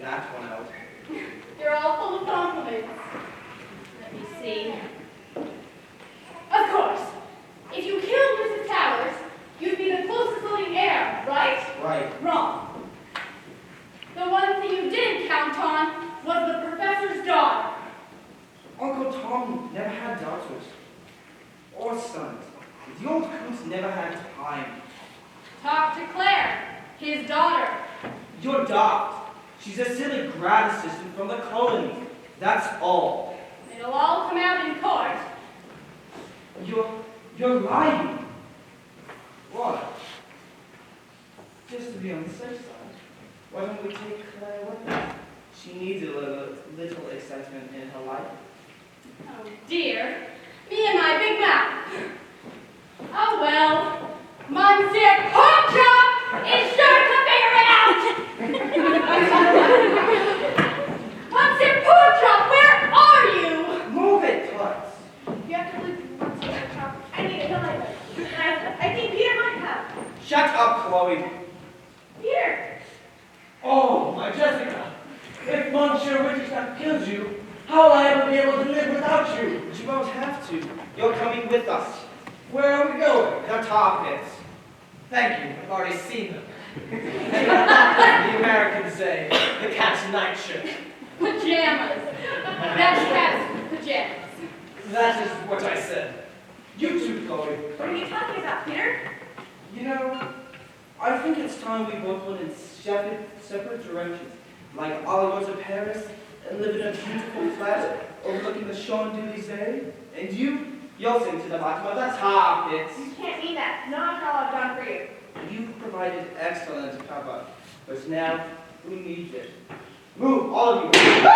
that one out. You're all full of compliments. Let me see. Of course, if you killed Mrs. Towers, you'd be the closest living heir, right? Right. Wrong. The one thing you didn't count on was the professor's daughter. Uncle Tom never had daughters. Or sons. The old coot never had time. Talk to Claire, his daughter. You're daft. She's a silly grad assistant from the colony. That's all. It'll all come out in court. You're lying. Why? Just to be on the safe side. Why don't we take Claire with us? She needs a little excitement in her life. Oh dear, me and my big mouth. Oh well, Monsieur Porkchop is sure to figure it out. Monsieur Porkchop, where are you? Move it, Klutz. You have to leave Monsieur Porkchop. I need a diver. I think Peter might have. Shut up, Chloe. Peter. Oh, my Jessica, if Monsieur Wittgenstein kills you, how will I ever be able to live without you? But you won't have to. You're coming with us. Where are we going? The tar pits. Thank you, I've already seen them. The Americans say, the cat's nightshirt. Pajamas. That's cat's pajamas. That is what I said. You too, Chloe. What are you talking about, Peter? You know, I think it's time we both went in separate directions. Like I'll go to Paris and live in a beautiful flat overlooking the Champs-Élysées. And you'll sing to the bottom of the tar pits. You can't mean that. Not after all I've done for you. You've provided excellent cover, but now we need it. Move, all of you. Come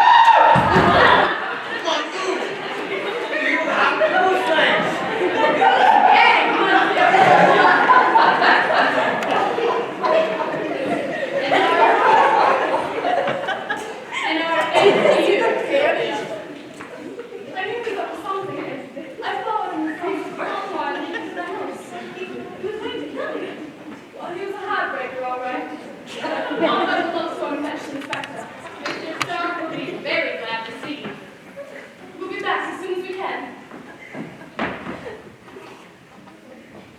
on, move! You have those things! Hey, and our ACU. I knew he was up to something. I followed him from the compound and into the house. He was waiting to kill me. Well, he was a heartbreaker, all right. Not much love so much, Inspector. Mr. Stark will be very glad to see you. We'll be back as soon as we can.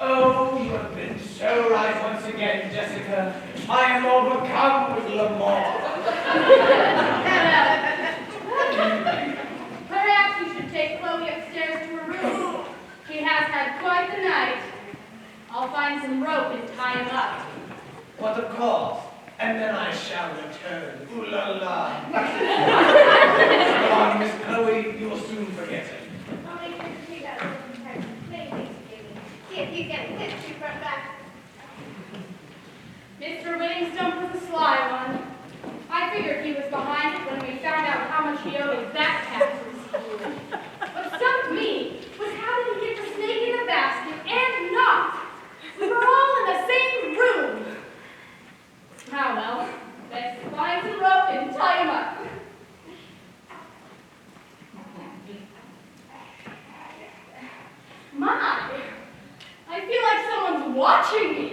Oh, you have been so right once again, Jessica. I am overcome with Lamar. Perhaps you should take Chloe upstairs to her room. She has had quite the night. I'll find some rope and tie him up. What of course, and then I shall return. Ooh la la. Come on, Miss Chloe, you will soon forget it. I'll make sure to take that rope and tie it. See if you get this too far back. Mr. Whittingstone was a sly one. I figured he was behind it when we found out how much he owed his back taxes. What stumped me was how did he get the snake in the basket and not? We were all in the same room. Ah well, let's find some rope and tie him up. My, I feel like someone's watching me.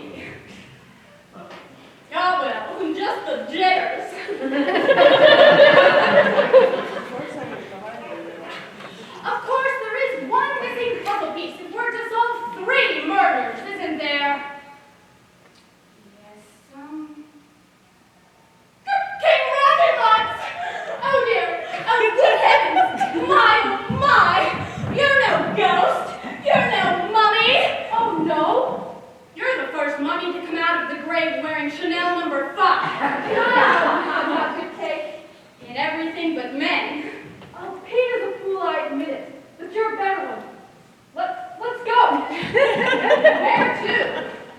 Oh well, just the jitters. Of course, there is one missing puzzle piece if we're to solve 3 murders, isn't there? Yes, King Rocket! Oh dear! Oh good heavens! My! You're no ghost! You're no mummy! Oh no! You're the first mummy to come out of the grave wearing Chanel number 5. Not good take. In everything but men. Oh, Peter's a fool, I admit it. But you're a better one. Let's go! Where to?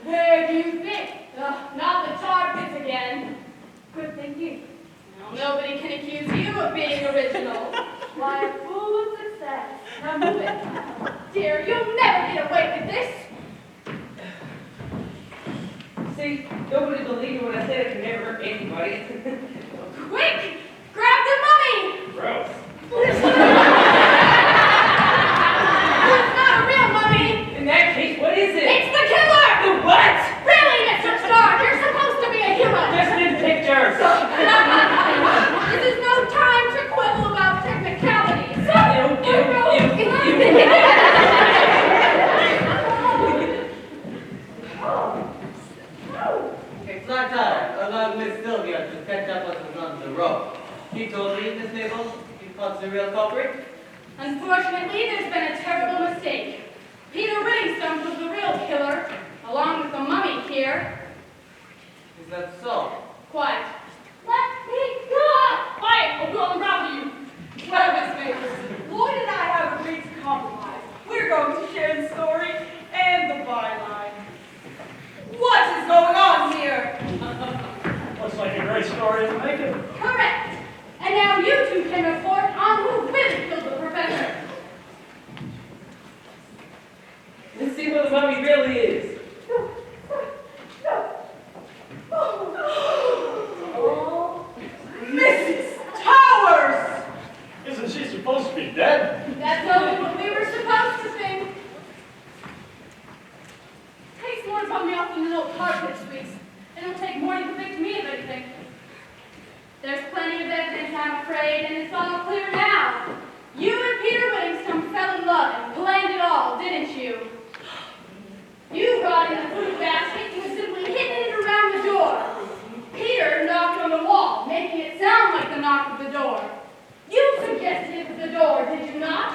Where do you think? Not the tar pits again. Good thinking. Well, nobody can accuse you of being original. Why, a fool with success. Now move it. Dear, you'll never get away with this. See, nobody believed me when I said it could never hurt anybody. Quick! Grab the mummy! Gross. It's not a real mummy! In that case, what is it? It's the killer! The what? Really, Mr. Stark, you're supposed to be a hero! Just in pictures. to catch up what was on the road. He told me, Miss Mabel, he caught the real culprit. Unfortunately, there's been a terrible mistake. Peter Ringstone was the real killer, along with the mummy here. Is that so? Quiet. Let me go! Quiet, or we'll unravel you. Well, Miss Maples, Lloyd and I have agreed to compromise. We're going to share the story and the byline. What is going on here? Looks like a great story to make it. Correct. And now you two can report on who really killed the professor. Let's see who the mummy really is. Oh, Mrs. Towers! Isn't she supposed to be dead? That's only what we were supposed to think. Takes more to bum me off than an old carpet sweeps. And it'll take more to convict me of anything. There's plenty of evidence, I'm afraid, and it's all clear now. You and Peter Whittingstone fell in love and planned it all, didn't you? You brought in the fruit basket and was simply hitting it around the door. Peter knocked on the wall, making it sound like the knock of the door. You suggested it was the door, did you not?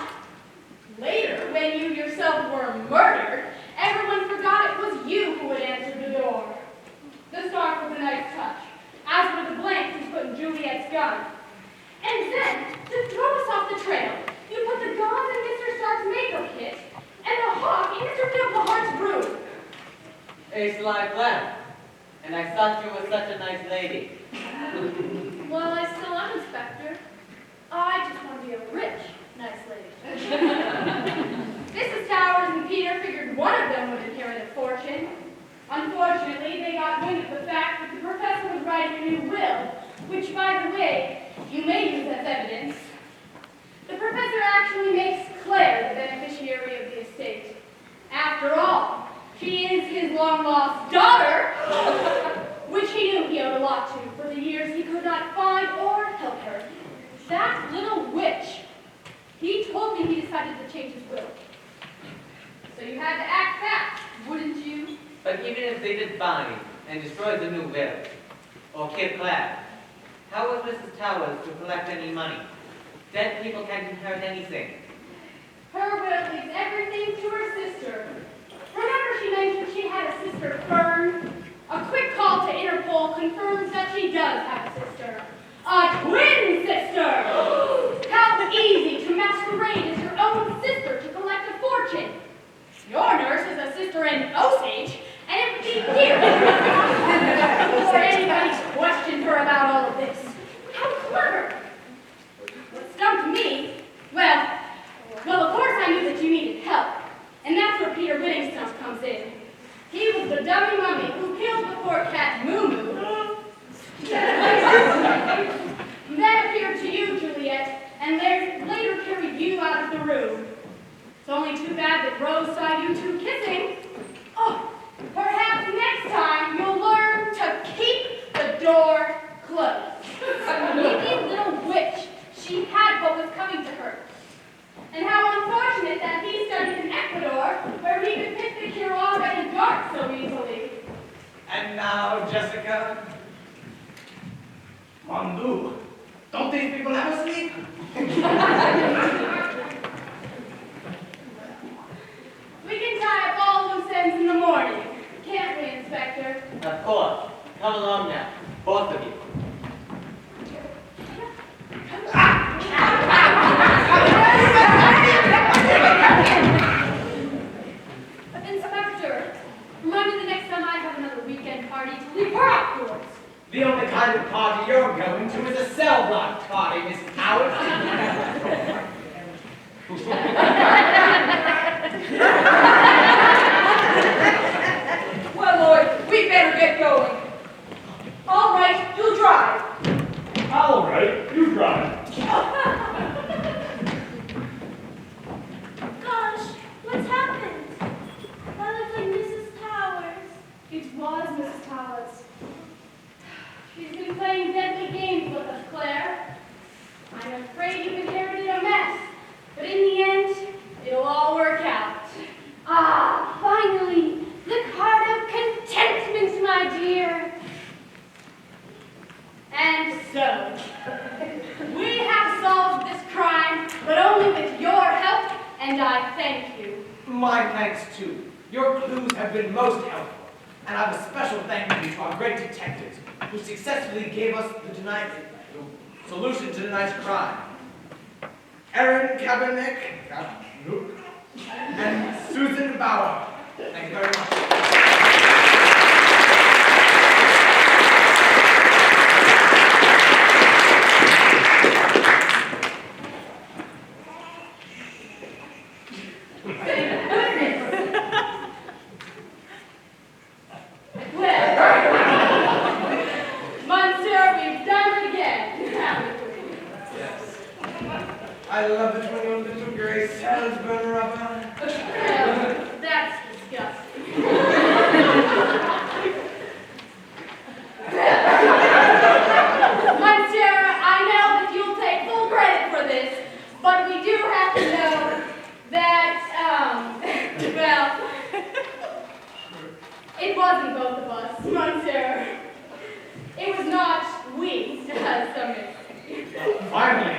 Later, when you yourself were murdered, everyone forgot it was you who had answered the door. The scarf was a nice touch, as were the blanks you put in Juliet's gun. And then, to throw us off the trail, you put the gauze in Mr. Stark's makeup kit, and the hawk in Mr. Gilbert's broom. A sly plan. And I thought you were such a nice lady. Well, I still am, Inspector. I just want to be a rich, nice lady. Mrs. Towers and Peter figured one of them would inherit a fortune. Unfortunately, they got wind of the fact that the professor was writing a new will, which, by the way, you may use as evidence. The professor actually makes Claire the beneficiary of the estate. After all, she is his long-lost daughter, which he knew he owed a lot to for the years he could not find or help her. That little witch. He told me he decided to change his will. So you had to act fast, wouldn't you? But even if they did find him and destroyed the new will, or kill Claire, how was Mrs. Towers to collect any money? Dead people can't inherit anything. Her will leaves everything to her sister. Remember she mentioned she had a sister, Fern? A quick call to Interpol confirms that she does have a sister. A twin sister! How easy to masquerade as your own sister to collect a fortune. Your nurse is a sister in Osage, and it would be you. Before anybody questioned her about all of this. How clever! What stumped me, well, of course I knew that you needed help. And that's where Peter Whittingstone comes in. He was the dummy mummy who killed the poor cat Moo Moo. Then appeared to you, Juliet, and later carried you out of the room. It's only too bad that Rose saw you two kissing. Oh, perhaps next time you'll learn to keep the door closed. Sneaky little witch. She had what was coming to her. And how unfortunate that he studied in Ecuador, where he could pick the cure already dark so easily. And now, Jessica. Mondu, don't these people have a sleep? We can tie up all loose ends in the morning, can't we, Inspector? Of course. Come along now, both of you. Inspector, remind me the next time I have another weekend party to leave her afterwards. The only kind of party you're going to is a cell block party, Miss Howard. Well, Lloyd, we better get going. All right, you'll drive. All right, you drive. Gosh, what's happened? That looks like Mrs. Towers. It was Mrs. Towers. She's been playing deadly games with us, Claire. I'm afraid So, we have solved this crime, but only with your help, and I thank you. My thanks too. Your clues have been most helpful. And I have a special thank you to our great detectives who successfully gave us the solution to tonight's crime. Aaron Kaepernick and Susan Bauer. Thank you very much. I love it when your little gray cells burn rubber. That's disgusting. Monsieur, I know that you'll take full credit for this, but we do have to know that, well, it wasn't both of us, Monsieur. It was not we, as some may say. Finally,